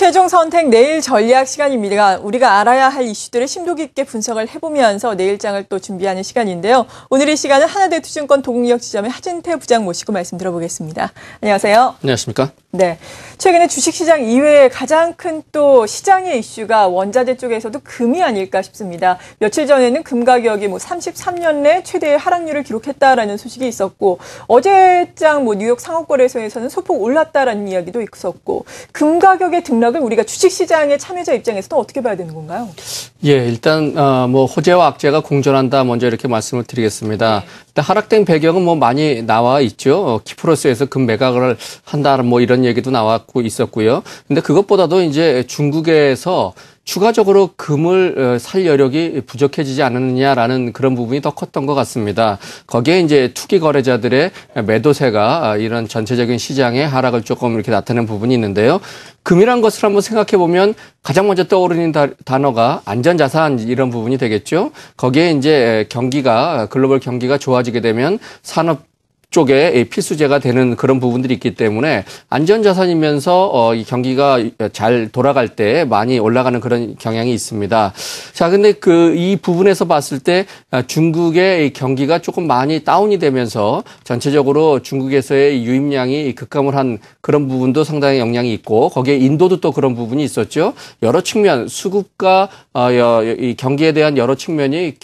최종 선택 내일 전략 시간입니다. 우리가 알아야 할 이슈들을 심도 깊게 분석을 해보면서 내일장을 또 준비하는 시간인데요. 오늘 이 시간은 하나대투증권 도곡역 지점의 하진태 부장 모시고 말씀 들어보겠습니다. 안녕하세요. 안녕하십니까? 네. 최근에 주식시장 이외에 가장 큰 또 시장의 이슈가 원자재 쪽에서도 금이 아닐까 싶습니다. 며칠 전에는 금 가격이 33년 내 최대의 하락률을 기록했다라는 소식이 있었고, 어제장 뉴욕 상업거래소에서는 소폭 올랐다라는 이야기도 있었고, 금 가격의 등락을 우리가 주식시장의 참여자 입장에서도 어떻게 봐야 되는 건가요? 예, 일단 호재와 악재가 공존한다. 먼저 이렇게 말씀을 드리겠습니다. 일단 하락된 배경은 많이 나와 있죠. 키프로스에서 금 매각을 한다, 이런 얘기도 나왔고 있었고요. 근데 그것보다도 이제 중국에서 추가적으로 금을 살 여력이 부족해지지 않았느냐라는 그런 부분이 더 컸던 것 같습니다. 거기에 이제 투기 거래자들의 매도세가 이런 전체적인 시장의 하락을 조금 이렇게 나타낸 부분이 있는데요. 금이란 것을 한번 생각해 보면 가장 먼저 떠오르는 단어가 안전자산 이런 부분이 되겠죠. 거기에 이제 글로벌 경기가 좋아지게 되면 산업 쪽에 필수제가 되는 그런 부분들이 있기 때문에 안전자산이면서 이 경기가 잘 돌아갈 때 많이 올라가는 그런 경향이 있습니다. 자, 근데 이 부분에서 봤을 때 중국의 이 경기가 조금 많이 다운이 되면서 전체적으로 중국에서의 유입량이 급감을 한 그런 부분도 상당히 영향이 있고, 거기에 인도도 또 그런 부분이 있었죠. 여러 측면, 수급과 이 경기에 대한 여러 측면이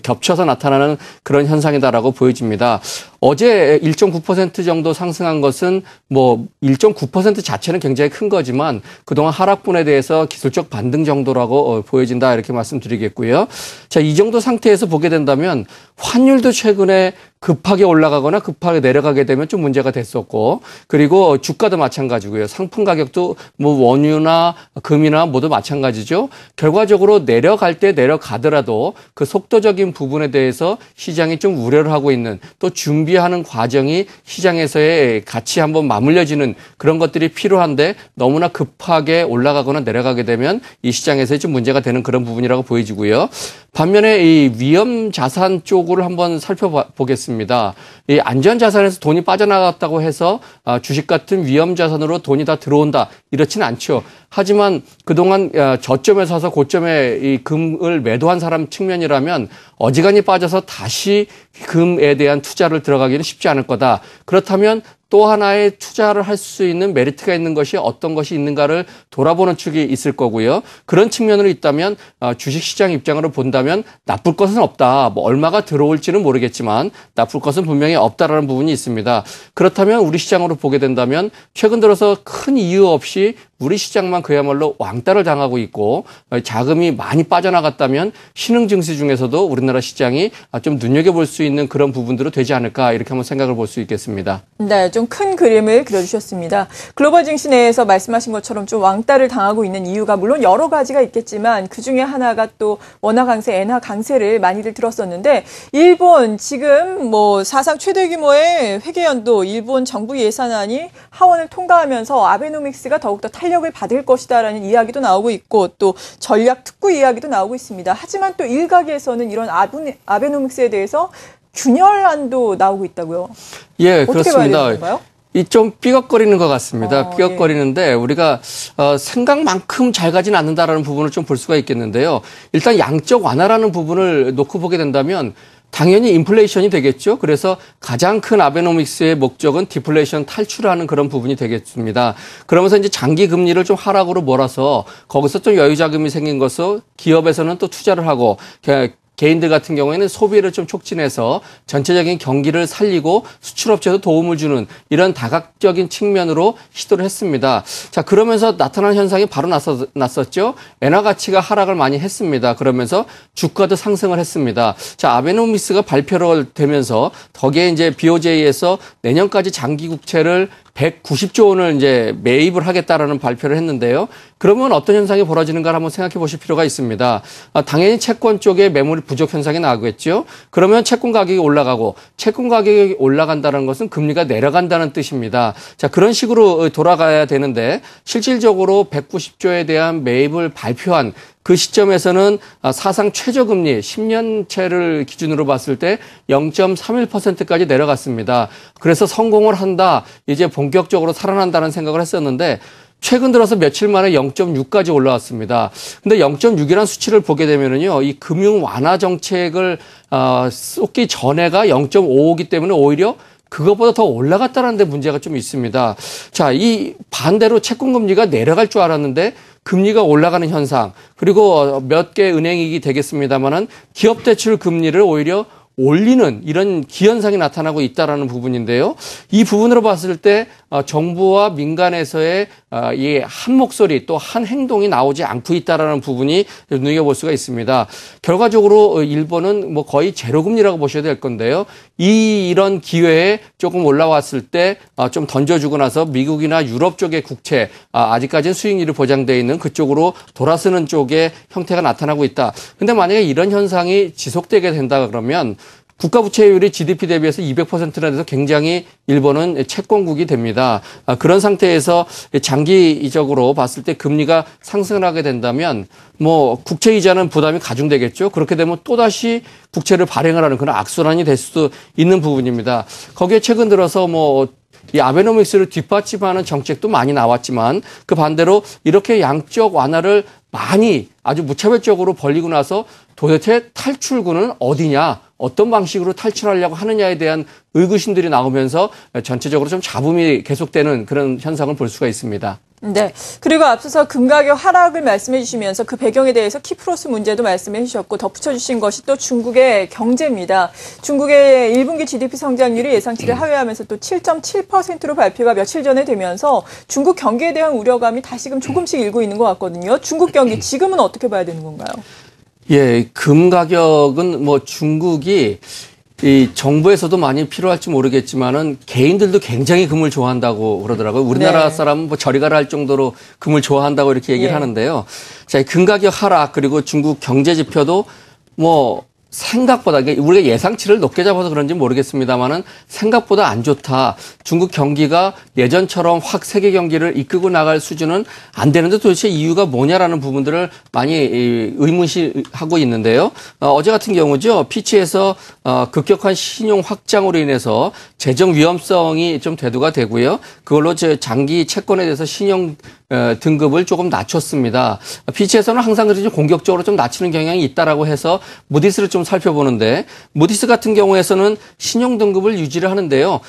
겹쳐서 나타나는 그런 현상이다라고 보여집니다. 어제 1.9% 정도 상승한 것은 1.9% 자체는 굉장히 큰 거지만 그동안 하락분에 대해서 기술적 반등 정도라고 보여진다, 이렇게 말씀드리겠고요. 자, 이 정도 상태에서 보게 된다면 환율도 최근에 급하게 올라가거나 급하게 내려가게 되면 좀 문제가 됐었고, 그리고 주가도 마찬가지고요. 상품 가격도 원유나 금이나 모두 마찬가지죠. 결과적으로 내려갈 때 내려가더라도 그 속도적인 부분에 대해서 시장이 좀 우려를 하고 있는, 또 준비하는 과정이 시장에서의 같이 한번 맞물려지는 그런 것들이 필요한데, 너무나 급하게 올라가거나 내려가게 되면 이 시장에서 좀 문제가 되는 그런 부분이라고 보여지고요. 반면에 이 위험 자산 쪽으로 한번 살펴보겠습니다. 이 안전 자산에서 돈이 빠져나갔다고 해서 주식 같은 위험 자산으로 돈이 다 들어온다, 이렇지는 않죠. 하지만 그동안 저점에 서서 고점에 이 금을 매도한 사람 측면이라면 어지간히 빠져서 다시 금에 대한 투자를 들어가기는 쉽지 않을 거다. 그렇다면 또 하나의 투자를 할 수 있는 메리트가 있는 것이 어떤 것이 있는가를 돌아보는 축이 있을 거고요. 그런 측면으로 있다면 주식시장 입장으로 본다면 나쁠 것은 없다. 얼마가 들어올지는 모르겠지만 나쁠 것은 분명히 없다라는 부분이 있습니다. 그렇다면 우리 시장으로 보게 된다면 최근 들어서 큰 이유 없이 우리 시장만 그야말로 왕따를 당하고 있고, 자금이 많이 빠져나갔다면 신흥 증시 중에서도 우리나라 시장이 좀 눈여겨볼 수 있는 그런 부분들로 되지 않을까, 이렇게 한번 생각을 볼 수 있겠습니다. 네, 좀 큰 그림을 그려주셨습니다. 글로벌 증시 내에서 말씀하신 것처럼 좀 왕따를 당하고 있는 이유가 물론 여러 가지가 있겠지만 그중에 하나가 또 원화 강세, 엔화 강세를 많이들 들었었는데, 일본 지금 사상 최대 규모의 회계연도 일본 정부 예산안이 하원을 통과하면서 아베노믹스가 더욱더 탄력을 받을 것이다라는 이야기도 나오고 있고, 또 전략 특구 이야기도 나오고 있습니다. 하지만 또 일각에서는 이런 아베노믹스에 대해서 균열안도 나오고 있다고요. 예, 어떻게 그렇습니다. 봐야 되는 건가요? 좀 삐걱거리는 것 같습니다. 삐걱거리는데, 우리가 생각만큼 잘 가지는 않는다라는 부분을 좀 볼 수가 있겠는데요. 일단 양적 완화라는 부분을 놓고 보게 된다면 당연히 인플레이션이 되겠죠. 그래서 가장 큰 아베노믹스의 목적은 디플레이션 탈출하는 그런 부분이 되겠습니다. 그러면서 이제 장기 금리를 좀 하락으로 몰아서 거기서 좀 여유 자금이 생긴 것으로 기업에서는 또 투자를 하고, 개인들 같은 경우에는 소비를 좀 촉진해서 전체적인 경기를 살리고 수출업체도 도움을 주는 이런 다각적인 측면으로 시도를 했습니다. 자, 그러면서 나타난 현상이 바로 났었죠. 엔화 가치가 하락을 많이 했습니다. 그러면서 주가도 상승을 했습니다. 자, 아베노믹스가 발표를 되면서 거기에 이제 BOJ에서 내년까지 장기 국채를 190조 원을 이제 매입을 하겠다라는 발표를 했는데요. 그러면 어떤 현상이 벌어지는가를 한번 생각해 보실 필요가 있습니다. 당연히 채권 쪽에 매물 부족 현상이 나겠죠. 그러면 채권 가격이 올라가고, 채권 가격이 올라간다는 것은 금리가 내려간다는 뜻입니다. 자, 그런 식으로 돌아가야 되는데, 실질적으로 190조에 대한 매입을 발표한 그 시점에서는 사상 최저금리 10년채를 기준으로 봤을 때 0.31%까지 내려갔습니다. 그래서 성공을 한다, 이제 본격적으로 살아난다는 생각을 했었는데, 최근 들어서 며칠 만에 0.6까지 올라왔습니다. 근데 0.6이라는 수치를 보게 되면은요, 이 금융 완화 정책을 쏟기 전에가 0.5이기 때문에 오히려 그것보다 더 올라갔다는 데 문제가 좀 있습니다. 자, 이 반대로 채권 금리가 내려갈 줄 알았는데 금리가 올라가는 현상, 그리고 몇 개 은행이 되겠습니다만은 기업 대출 금리를 오히려 올리는 이런 기현상이 나타나고 있다라는 부분인데요. 이 부분으로 봤을 때 정부와 민간에서의 이 한 목소리 또 한 행동이 나오지 않고 있다라는 부분이 눈여겨볼 수가 있습니다. 결과적으로 일본은 뭐 거의 제로금리라고 보셔야 될 건데요. 이런 기회에 조금 올라왔을 때 좀 던져주고 나서 미국이나 유럽 쪽의 국채, 아직까지는 수익률이 보장되어 있는 그쪽으로 돌아서는 쪽의 형태가 나타나고 있다. 근데 만약에 이런 현상이 지속되게 된다 그러면 국가 부채율이 GDP 대비해서 200%나 돼서 굉장히 일본은 채권국이 됩니다. 그런 상태에서 장기적으로 봤을 때 금리가 상승을 하게 된다면 뭐 국채 이자는 부담이 가중되겠죠. 그렇게 되면 또다시 국채를 발행을 하는 그런 악순환이 될 수도 있는 부분입니다. 거기에 최근 들어서 뭐 이 아베노믹스를 뒷받침하는 정책도 많이 나왔지만 그 반대로 이렇게 양적 완화를 많이 아주 무차별적으로 벌리고 나서 도대체 탈출구는 어디냐, 어떤 방식으로 탈출하려고 하느냐에 대한 의구심들이 나오면서 전체적으로 좀 잡음이 계속되는 그런 현상을 볼 수가 있습니다. 네. 그리고 앞서서 금가격 하락을 말씀해 주시면서 그 배경에 대해서 키프로스 문제도 말씀해 주셨고 덧붙여 주신 것이 또 중국의 경제입니다. 중국의 1분기 GDP 성장률이 예상치를 하회하면서 또 7.7%로 발표가 며칠 전에 되면서 중국 경기에 대한 우려감이 다시금 조금씩 일고 있는 것 같거든요. 중국 경기 지금은 어떻게 봐야 되는 건가요? 예, 금 가격은 뭐 중국이 이 정부에서도 많이 필요할지 모르겠지만은 개인들도 굉장히 금을 좋아한다고 그러더라고요. 우리나라 네. 사람은 뭐 저리 가라 할 정도로 금을 좋아한다고 이렇게 얘기를 하는데요. 자, 금 가격 하락 그리고 중국 경제 지표도 뭐 생각보다 우리가 예상치를 높게 잡아서 그런지 모르겠습니다만은 생각보다 안 좋다. 중국 경기가 예전처럼 확 세계 경기를 이끌고 나갈 수준은 안 되는데 도대체 이유가 뭐냐라는 부분들을 많이 의문시하고 있는데요. 어제 같은 경우죠. 피치에서 급격한 신용 확장으로 인해서 재정 위험성이 좀 대두가 되고요. 그걸로 장기 채권에 대해서 신용 등급을 조금 낮췄습니다. 피치에서는 항상 그렇게 공격적으로 좀 낮추는 경향이 있다라고 해서 무디스를 좀 살펴보는데 무디스 같은 경우에서는 신용 등급을 유지를 하는데요.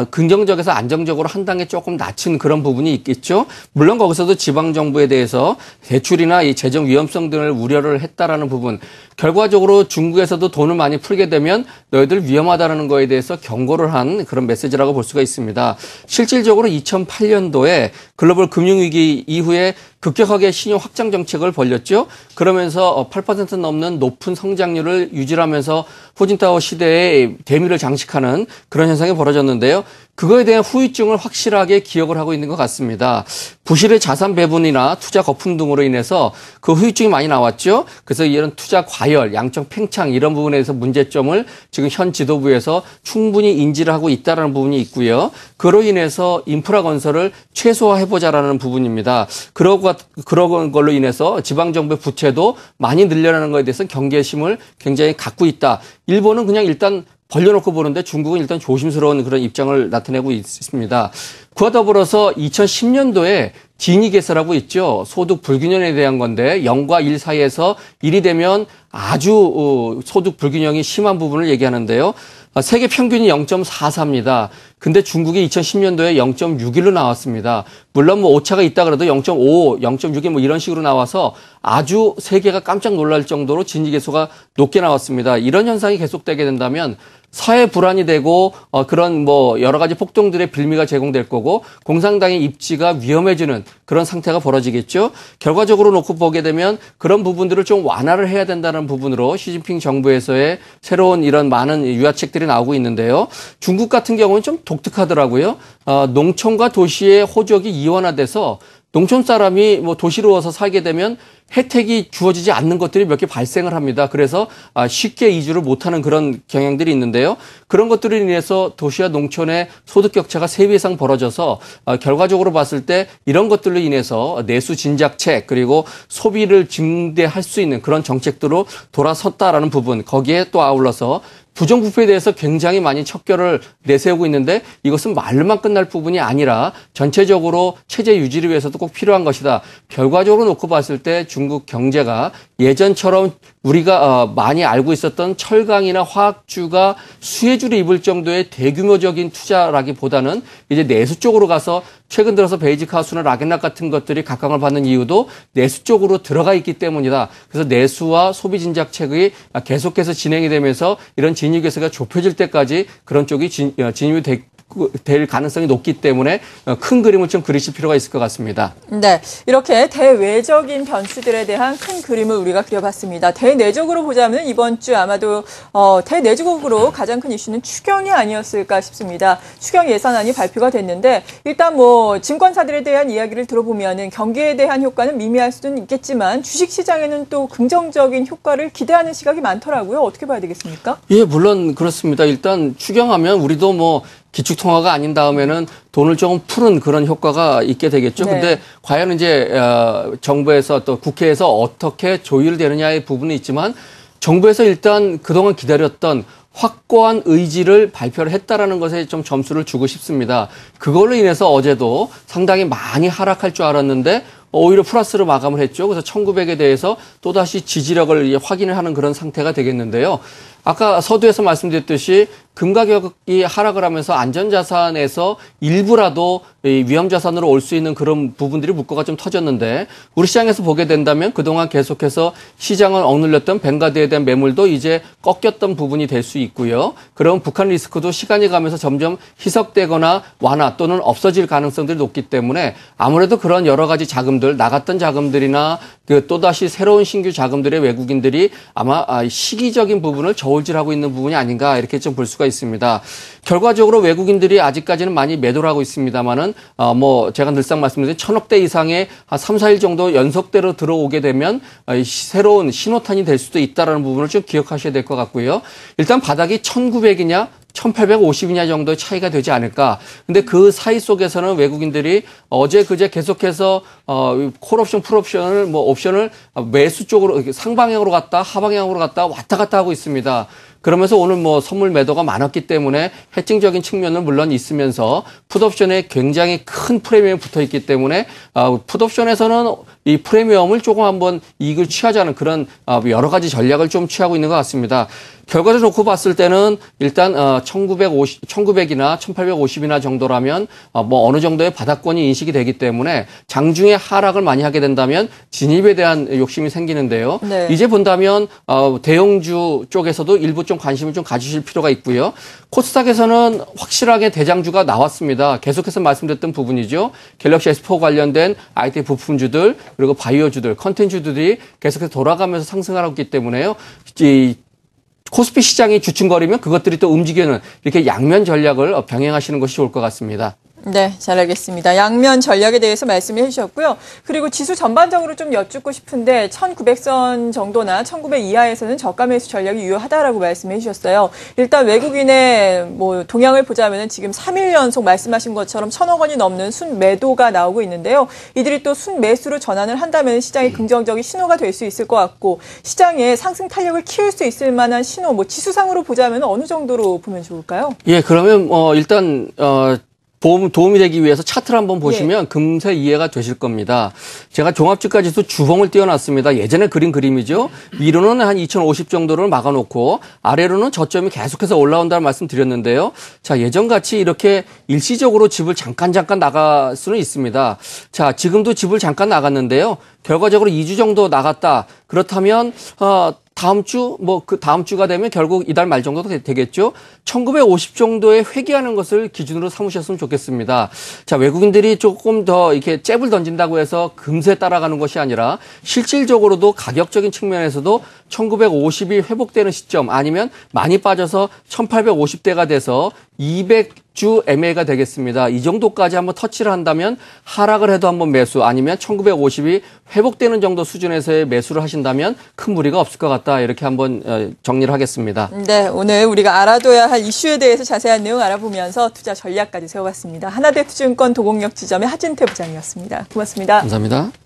긍정적에서 안정적으로 한 단계 조금 낮춘 그런 부분이 있겠죠. 물론 거기서도 지방 정부에 대해서 대출이나 이 재정 위험성 등을 우려를 했다라는 부분. 결과적으로 중국에서도 돈을 많이 풀게 되면 너희들 위험하다라는 거에 대해서 경고를 한 그런 메시지라고 볼 수가 있습니다. 실질적으로 2008년도에 글로벌 금융위기 이후에 급격하게 신용 확장 정책을 벌였죠. 그러면서 8% 넘는 높은 성장률을 유지하면서 후진타오 시대의 대미를 장식하는 그런 현상이 벌어졌는데요. 그거에 대한 후유증을 확실하게 기억을 하고 있는 것 같습니다. 부실의 자산 배분이나 투자 거품 등으로 인해서 그 후유증이 많이 나왔죠. 그래서 이런 투자 과열, 양적 팽창 이런 부분에 대해서 문제점을 지금 현 지도부에서 충분히 인지를 하고 있다는 부분이 있고요. 그로 인해서 인프라 건설을 최소화해보자라는 부분입니다. 그런 걸로 인해서 지방정부의 부채도 많이 늘려나는 것에 대해서 경계심을 굉장히 갖고 있다. 일본은 그냥 일단 벌려놓고 보는데 중국은 일단 조심스러운 그런 입장을 나타내고 있습니다. 그와 더불어서 2010년도에 지니 개설하고 있죠. 소득 불균형에 대한 건데 0과 1 사이에서 1이 되면 아주 소득 불균형이 심한 부분을 얘기하는데요. 세계 평균이 0.44입니다. 근데 중국이 2010년도에 0.61로 나왔습니다. 물론 뭐 오차가 있다 그래도 0.5, 0.6이 뭐 이런 식으로 나와서 아주 세계가 깜짝 놀랄 정도로 진위 계수가 높게 나왔습니다. 이런 현상이 계속되게 된다면 사회 불안이 되고 그런 뭐 여러 가지 폭동들의 빌미가 제공될 거고 공산당의 입지가 위험해지는 그런 상태가 벌어지겠죠. 결과적으로 놓고 보게 되면 그런 부분들을 좀 완화를 해야 된다는 부분으로 시진핑 정부에서의 새로운 이런 많은 유화책들이 나오고 있는데요. 중국 같은 경우는 좀 독특하더라고요. 농촌과 도시의 호적이 이원화돼서 농촌 사람이 뭐 도시로 와서 살게 되면 혜택이 주어지지 않는 것들이 몇 개 발생을 합니다. 그래서 쉽게 이주를 못하는 그런 경향들이 있는데요. 그런 것들로 인해서 도시와 농촌의 소득 격차가 3배 이상 벌어져서 결과적으로 봤을 때 이런 것들로 인해서 내수 진작책 그리고 소비를 증대할 수 있는 그런 정책들로 돌아섰다라는 부분, 거기에 또 아울러서 부정부패에 대해서 굉장히 많이 척결을 내세우고 있는데 이것은 말로만 끝날 부분이 아니라 전체적으로 체제 유지를 위해서도 꼭 필요한 것이다. 결과적으로 놓고 봤을 때 중국 경제가 예전처럼 우리가 많이 알고 있었던 철강이나 화학주가 수혜주를 입을 정도의 대규모적인 투자라기보다는 이제 내수 쪽으로 가서 최근 들어서 베이직하우스나 락앤락 같은 것들이 각광을 받는 이유도 내수 쪽으로 들어가 있기 때문이다. 그래서 내수와 소비 진작책이 계속해서 진행이 되면서 이런 진입 개수가 좁혀질 때까지 그런 쪽이 진입이 될 가능성이 높기 때문에 큰 그림을 좀 그리실 필요가 있을 것 같습니다. 네, 이렇게 대외적인 변수들에 대한 큰 그림을 우리가 그려봤습니다. 대내적으로 보자면 이번 주 아마도 대내적으로 가장 큰 이슈는 추경이 아니었을까 싶습니다. 추경 예산안이 발표가 됐는데 일단 뭐 증권사들에 대한 이야기를 들어보면은 경기에 대한 효과는 미미할 수는 있겠지만 주식시장에는 또 긍정적인 효과를 기대하는 시각이 많더라고요. 어떻게 봐야 되겠습니까? 예, 물론 그렇습니다. 일단 추경하면 우리도 뭐 기축통화가 아닌 다음에는 돈을 조금 푸는 그런 효과가 있게 되겠죠. 네. 근데 과연 이제 정부에서 또 국회에서 어떻게 조율되느냐의 부분이 있지만 정부에서 일단 그동안 기다렸던 확고한 의지를 발표를 했다라는 것에 좀 점수를 주고 싶습니다. 그걸로 인해서 어제도 상당히 많이 하락할 줄 알았는데 오히려 플러스로 마감을 했죠. 그래서 1900에 대해서 또다시 지지력을 확인을 하는 그런 상태가 되겠는데요. 아까 서두에서 말씀드렸듯이 금 가격이 하락을 하면서 안전자산에서 일부라도 위험자산으로 올 수 있는 그런 부분들이 물꼬가 좀 터졌는데 우리 시장에서 보게 된다면 그동안 계속해서 시장을 억눌렸던 뱅가드에 대한 매물도 이제 꺾였던 부분이 될 수 있고요. 그럼 북한 리스크도 시간이 가면서 점점 희석되거나 완화 또는 없어질 가능성들이 높기 때문에 아무래도 그런 여러 가지 자금들, 나갔던 자금들이나 또다시 새로운 신규 자금들의 외국인들이 아마 시기적인 부분을 저울질하고 있는 부분이 아닌가 이렇게 좀 볼 수가 있습니다. 결과적으로 외국인들이 아직까지는 많이 매도를 하고 있습니다만은 제가 늘상 말씀드린 1,000억 대 이상의 한 3, 4일 정도 연속대로 들어오게 되면 새로운 신호탄이 될 수도 있다는 부분을 좀 기억하셔야 될 것 같고요. 일단 바닥이 1,900이냐 1,850이냐 정도의 차이가 되지 않을까. 근데 그 사이 속에서는 외국인들이 어제 그제 계속해서 콜옵션, 풀옵션을 옵션을 매수 쪽으로 상방향으로 갔다 하방향으로 갔다 왔다 갔다 하고 있습니다. 그러면서 오늘 선물 매도가 많았기 때문에 해칭적인 측면은 물론 있으면서 풋옵션에 굉장히 큰 프리미엄이 붙어 있기 때문에 풋옵션에서는 이 프리미엄을 조금 한번 이익을 취하자는 그런 여러 가지 전략을 좀 취하고 있는 것 같습니다. 결과를 놓고 봤을 때는 일단 1900이나 1850이나 정도라면 어느 정도의 바닥권이 인식이 되기 때문에 장중에 하락을 많이 하게 된다면 진입에 대한 욕심이 생기는데요. 네. 이제 본다면 대형주 쪽에서도 일부 좀 관심을 좀 가지실 필요가 있고요. 코스닥에서는 확실하게 대장주가 나왔습니다. 계속해서 말씀드렸던 부분이죠. 갤럭시 S4 관련된 IT 부품주들 그리고 바이오주들, 컨텐츠주들이 계속해서 돌아가면서 상승하고 있기 때문에요. 코스피 시장이 주춤거리면 그것들이 또 움직이는 이렇게 양면 전략을 병행하시는 것이 좋을 것 같습니다. 네, 잘 알겠습니다. 양면 전략에 대해서 말씀해 주셨고요. 그리고 지수 전반적으로 좀 여쭙고 싶은데 1900선 정도나 1900 이하에서는 저가 매수 전략이 유효하다라고 말씀해 주셨어요. 일단 외국인의 동향을 보자면은 지금 3일 연속 말씀하신 것처럼 1,000억 원이 넘는 순매도가 나오고 있는데요. 이들이 또 순매수로 전환을 한다면 시장이 긍정적인 신호가 될 수 있을 것 같고 시장의 상승 탄력을 키울 수 있을 만한 신호, 지수상으로 보자면 어느 정도로 보면 좋을까요? 예, 그러면 일단 도움이 되기 위해서 차트를 한번 보시면 금세 이해가 되실 겁니다. 제가 종합주가지수 주봉을 띄워놨습니다. 예전에 그린 그림이죠. 위로는 한 2050 정도를 막아놓고 아래로는 저점이 계속해서 올라온다는 말씀 드렸는데요. 자, 예전같이 이렇게 일시적으로 집을 잠깐 나갈 수는 있습니다. 자, 지금도 집을 잠깐 나갔는데요. 결과적으로 2주 정도 나갔다. 그렇다면 다음 주, 그 다음 주가 되면 결국 이달 말 정도 되겠죠. 1950 정도에 회귀하는 것을 기준으로 삼으셨으면 좋겠습니다. 자, 외국인들이 조금 더 이렇게 잽을 던진다고 해서 금세 따라가는 것이 아니라 실질적으로도 가격적인 측면에서도 1950이 회복되는 시점 아니면 많이 빠져서 1850대가 돼서 200 6주 MA가 되겠습니다. 이 정도까지 한번 터치를 한다면 하락을 해도 한번 매수 아니면 1950이 회복되는 정도 수준에서의 매수를 하신다면 큰 무리가 없을 것 같다. 이렇게 한번 정리를 하겠습니다. 네, 오늘 우리가 알아둬야 할 이슈에 대해서 자세한 내용 알아보면서 투자 전략까지 세워봤습니다. 하나대투자증권 도곡역 지점의 하진태 부장이었습니다. 고맙습니다. 감사합니다.